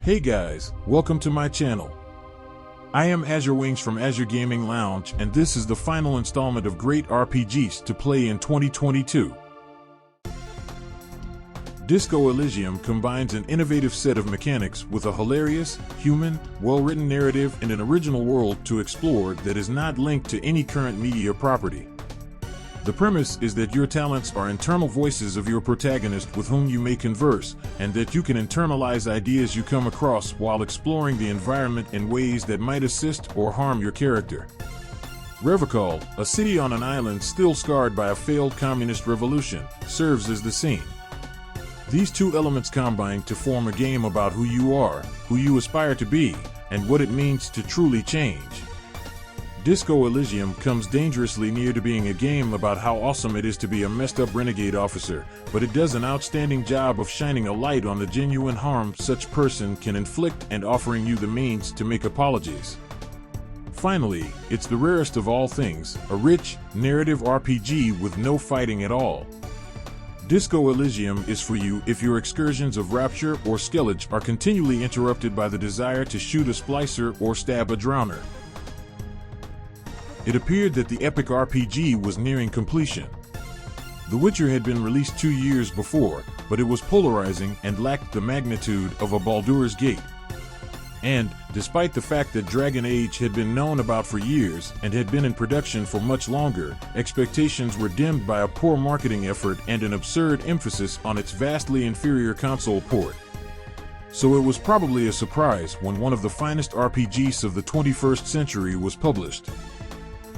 Hey guys, welcome to my channel. I am Azure Wings from Azure Gaming Lounge, and this is the final installment of great RPGs to play in 2022. Disco Elysium combines an innovative set of mechanics with a hilarious, human, well-written narrative and an original world to explore that is not linked to any current media property. The premise is that your talents are internal voices of your protagonist with whom you may converse, and that you can internalize ideas you come across while exploring the environment in ways that might assist or harm your character. Revachol, a city on an island still scarred by a failed communist revolution, serves as the scene. These two elements combine to form a game about who you are, who you aspire to be, and what it means to truly change. Disco Elysium comes dangerously near to being a game about how awesome it is to be a messed-up renegade officer, but it does an outstanding job of shining a light on the genuine harm such person can inflict and offering you the means to make apologies. Finally, it's the rarest of all things, a rich, narrative RPG with no fighting at all. Disco Elysium is for you if your excursions of rapture or skillage are continually interrupted by the desire to shoot a splicer or stab a drowner. It appeared that the epic RPG was nearing completion. The Witcher had been released 2 years before, but it was polarizing and lacked the magnitude of a Baldur's Gate. And, despite the fact that Dragon Age had been known about for years and had been in production for much longer, expectations were dimmed by a poor marketing effort and an absurd emphasis on its vastly inferior console port. So it was probably a surprise when one of the finest RPGs of the 21st century was published.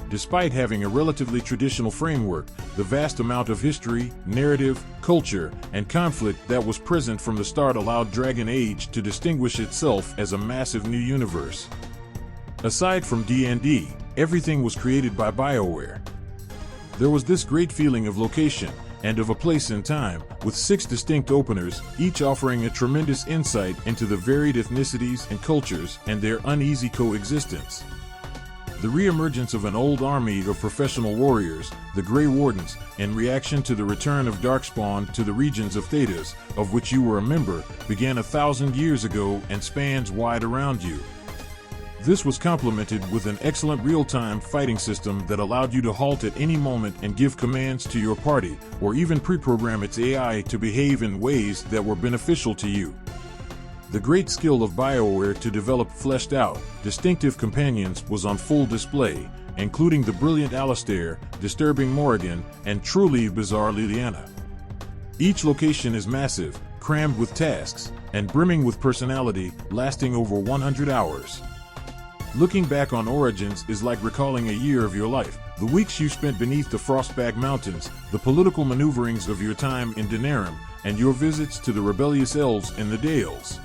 Despite having a relatively traditional framework, the vast amount of history, narrative, culture, and conflict that was present from the start allowed Dragon Age to distinguish itself as a massive new universe. Aside from D&D, everything was created by BioWare. There was this great feeling of location, and of a place in time, with 6 distinct openers, each offering a tremendous insight into the varied ethnicities and cultures and their uneasy coexistence. The re-emergence of an old army of professional warriors, the Grey Wardens, in reaction to the return of Darkspawn to the regions of Thedas, of which you were a member, began 1,000 years ago and spans wide around you. This was complemented with an excellent real-time fighting system that allowed you to halt at any moment and give commands to your party, or even pre-program its AI to behave in ways that were beneficial to you. The great skill of BioWare to develop fleshed-out, distinctive companions was on full display, including the brilliant Alistair, disturbing Morrigan, and truly bizarre Liliana. Each location is massive, crammed with tasks, and brimming with personality, lasting over 100 hours. Looking back on Origins is like recalling a year of your life, the weeks you spent beneath the Frostback Mountains, the political maneuverings of your time in Denerim, and your visits to the rebellious elves in the Dales.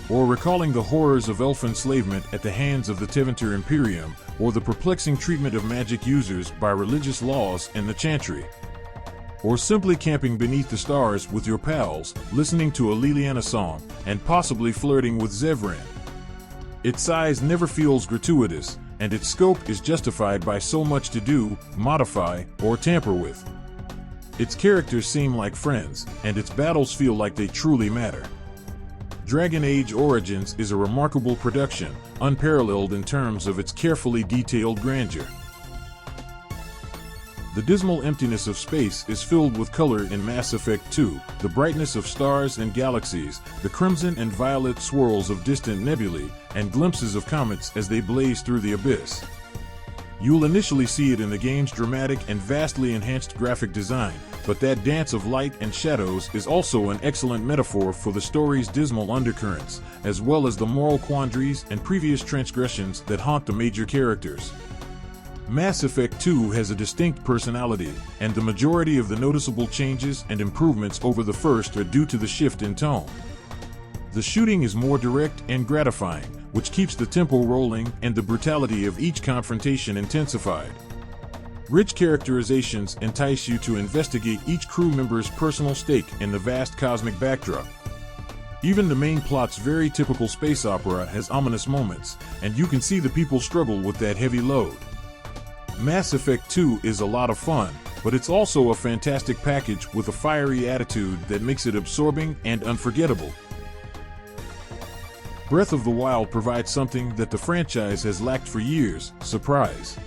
Or recalling the horrors of elf enslavement at the hands of the Tevinter Imperium, or the perplexing treatment of magic users by religious laws in the Chantry. Or simply camping beneath the stars with your pals, listening to a Liliana song, and possibly flirting with Zevran. Its size never feels gratuitous, and its scope is justified by so much to do, modify, or tamper with. Its characters seem like friends, and its battles feel like they truly matter. Dragon Age Origins is a remarkable production, unparalleled in terms of its carefully detailed grandeur. The dismal emptiness of space is filled with color in Mass Effect 2, the brightness of stars and galaxies, the crimson and violet swirls of distant nebulae, and glimpses of comets as they blaze through the abyss. You'll initially see it in the game's dramatic and vastly enhanced graphic design, but that dance of light and shadows is also an excellent metaphor for the story's dismal undercurrents, as well as the moral quandaries and previous transgressions that haunt the major characters. Mass Effect 2 has a distinct personality, and the majority of the noticeable changes and improvements over the first are due to the shift in tone. The shooting is more direct and gratifying, which keeps the tempo rolling and the brutality of each confrontation intensified. Rich characterizations entice you to investigate each crew member's personal stake in the vast cosmic backdrop. Even the main plot's very typical space opera has ominous moments, and you can see the people struggle with that heavy load. Mass Effect 2 is a lot of fun, but it's also a fantastic package with a fiery attitude that makes it absorbing and unforgettable. Breath of the Wild provides something that the franchise has lacked for years: surprise.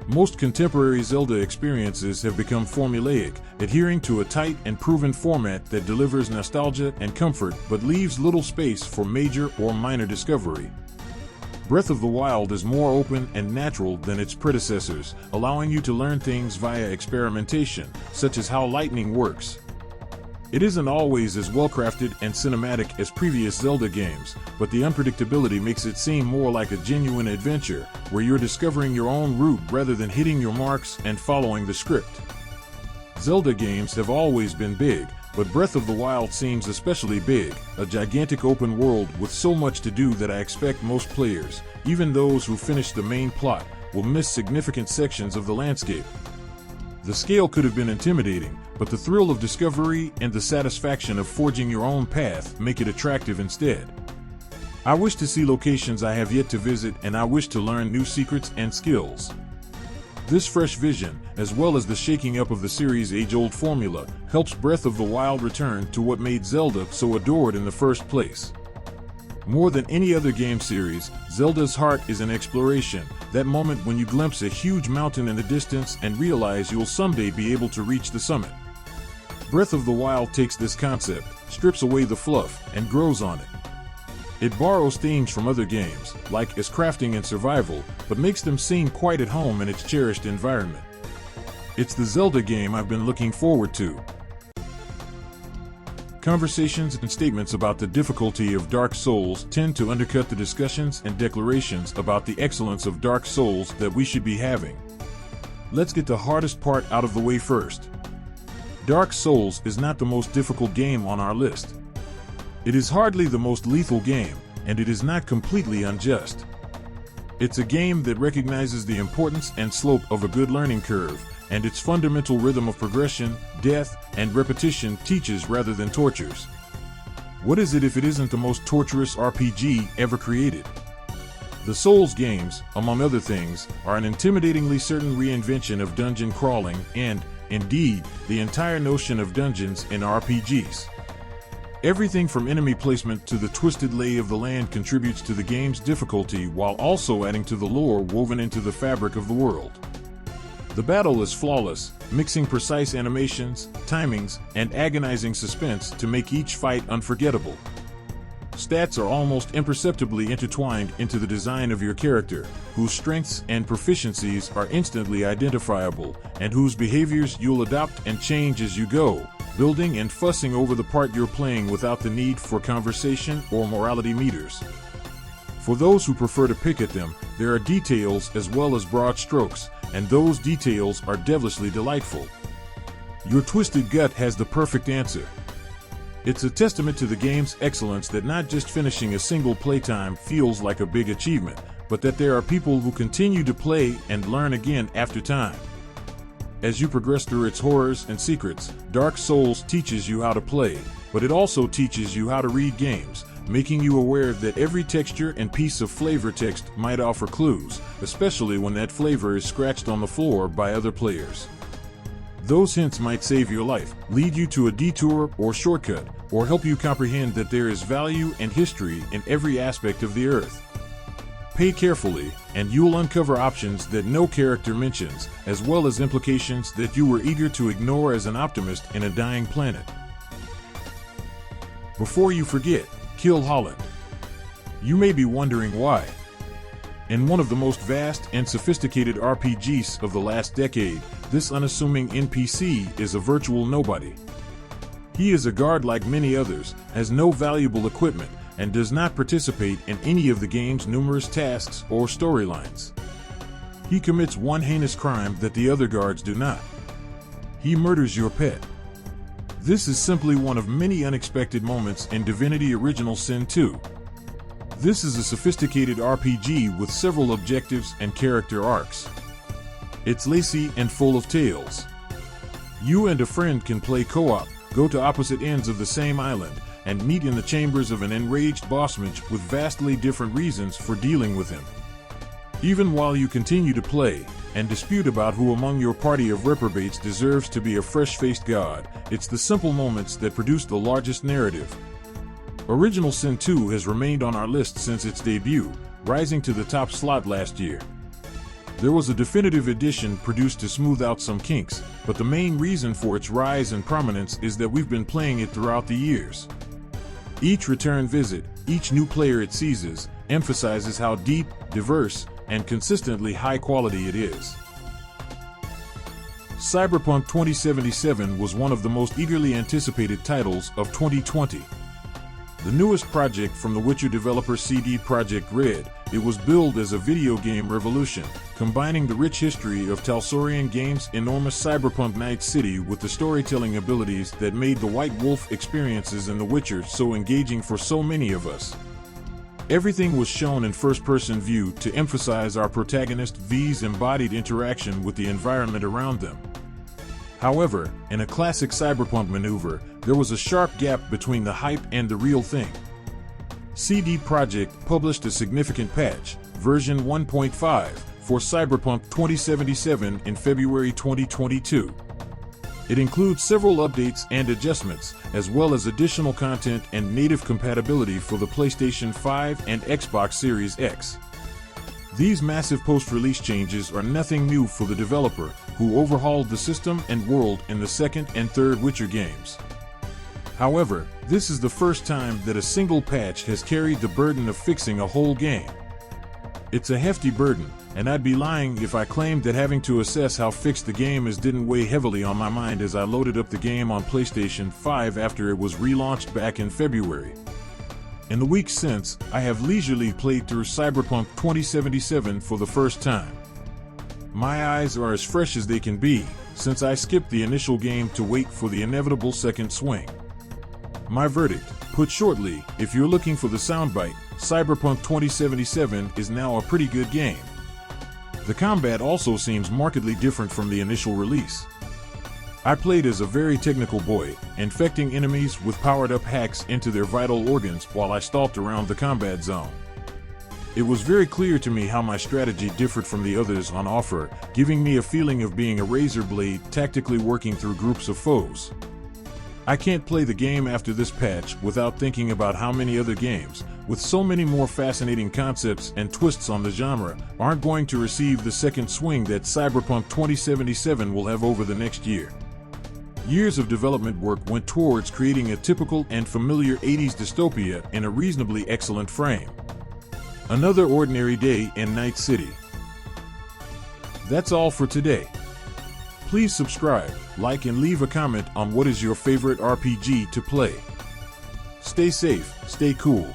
Most contemporary Zelda experiences have become formulaic, adhering to a tight and proven format that delivers nostalgia and comfort but leaves little space for major or minor discovery. Breath of the Wild is more open and natural than its predecessors, allowing you to learn things via experimentation, such as how lightning works. It isn't always as well-crafted and cinematic as previous Zelda games, but the unpredictability makes it seem more like a genuine adventure, where you're discovering your own route rather than hitting your marks and following the script. Zelda games have always been big, but Breath of the Wild seems especially big, a gigantic open world with so much to do that I expect most players, even those who finish the main plot, will miss significant sections of the landscape. The scale could have been intimidating, but the thrill of discovery and the satisfaction of forging your own path make it attractive instead. I wish to see locations I have yet to visit, and I wish to learn new secrets and skills. This fresh vision, as well as the shaking up of the series' age-old formula, helps Breath of the Wild return to what made Zelda so adored in the first place. More than any other game series, Zelda's heart is in exploration, that moment when you glimpse a huge mountain in the distance and realize you'll someday be able to reach the summit. Breath of the Wild takes this concept, strips away the fluff, and grows on it. It borrows themes from other games, like its crafting and survival, but makes them seem quite at home in its cherished environment. It's the Zelda game I've been looking forward to. Conversations and statements about the difficulty of Dark Souls tend to undercut the discussions and declarations about the excellence of Dark Souls that we should be having. Let's get the hardest part out of the way first. Dark Souls is not the most difficult game on our list. It is hardly the most lethal game, and it is not completely unjust. It's a game that recognizes the importance and slope of a good learning curve, and its fundamental rhythm of progression, death, and repetition teaches rather than tortures. What is it if it isn't the most torturous RPG ever created? The Souls games, among other things, are an intimidatingly certain reinvention of dungeon crawling and, indeed, the entire notion of dungeons in RPGs. Everything from enemy placement to the twisted lay of the land contributes to the game's difficulty while also adding to the lore woven into the fabric of the world. The battle is flawless, mixing precise animations, timings, and agonizing suspense to make each fight unforgettable. Stats are almost imperceptibly intertwined into the design of your character, whose strengths and proficiencies are instantly identifiable, and whose behaviors you'll adopt and change as you go, building and fussing over the part you're playing without the need for conversation or morality meters. For those who prefer to pick at them, there are details as well as broad strokes, and those details are devilishly delightful. Your twisted gut has the perfect answer. It's a testament to the game's excellence that not just finishing a single playtime feels like a big achievement, but that there are people who continue to play and learn again after time. As you progress through its horrors and secrets, Dark Souls teaches you how to play, but it also teaches you how to read games, making you aware that every texture and piece of flavor text might offer clues, especially when that flavor is scratched on the floor by other players. Those hints might save your life, lead you to a detour or shortcut, or help you comprehend that there is value and history in every aspect of the earth. Pay carefully, and you'll uncover options that no character mentions, as well as implications that you were eager to ignore as an optimist in a dying planet. Before you forget, kill Holland. You may be wondering why. In one of the most vast and sophisticated RPGs of the last decade, this unassuming NPC is a virtual nobody. He is a guard like many others, has no valuable equipment, and does not participate in any of the game's numerous tasks or storylines. He commits one heinous crime that the other guards do not. He murders your pet. This is simply one of many unexpected moments in Divinity Original Sin 2. This is a sophisticated RPG with several objectives and character arcs. It's lacy and full of tales. You and a friend can play co-op, go to opposite ends of the same island, and meet in the chambers of an enraged bossmage with vastly different reasons for dealing with him. Even while you continue to play and dispute about who among your party of reprobates deserves to be a fresh-faced god, it's the simple moments that produce the largest narrative. Original Sin 2 has remained on our list since its debut, rising to the top slot last year. There was a definitive edition produced to smooth out some kinks, but the main reason for its rise and prominence is that we've been playing it throughout the years. Each return visit, each new player it seizes, emphasizes how deep, diverse, and consistently high quality it is. Cyberpunk 2077 was one of the most eagerly anticipated titles of 2020. The newest project from the Witcher developer CD Projekt Red, it was billed as a video game revolution, combining the rich history of Talsorian Games' enormous cyberpunk Night City with the storytelling abilities that made the White Wolf experiences in The Witcher so engaging for so many of us. Everything was shown in first-person view to emphasize our protagonist V's embodied interaction with the environment around them. However, in a classic cyberpunk maneuver, there was a sharp gap between the hype and the real thing. CD Projekt published a significant patch, version 1.5, for Cyberpunk 2077 in February 2022. It includes several updates and adjustments, as well as additional content and native compatibility for the PlayStation 5 and Xbox Series X. These massive post-release changes are nothing new for the developer, who overhauled the system and world in the second and third Witcher games. However, this is the first time that a single patch has carried the burden of fixing a whole game. It's a hefty burden, and I'd be lying if I claimed that having to assess how fixed the game is didn't weigh heavily on my mind as I loaded up the game on PlayStation 5 after it was relaunched back in February. In the weeks since, I have leisurely played through Cyberpunk 2077 for the first time. My eyes are as fresh as they can be, since I skipped the initial game to wait for the inevitable second swing. My verdict, put shortly, if you're looking for the soundbite, Cyberpunk 2077 is now a pretty good game. The combat also seems markedly different from the initial release. I played as a very technical boy, infecting enemies with powered-up hacks into their vital organs while I stalked around the combat zone. It was very clear to me how my strategy differed from the others on offer, giving me a feeling of being a razor blade tactically working through groups of foes. I can't play the game after this patch without thinking about how many other games, with so many more fascinating concepts and twists on the genre, aren't going to receive the second swing that Cyberpunk 2077 will have over the next year. Years of development work went towards creating a typical and familiar 80s dystopia in a reasonably excellent frame. Another ordinary day in Night City. That's all for today. Please subscribe, like, and leave a comment on what is your favorite RPG to play. Stay safe, stay cool.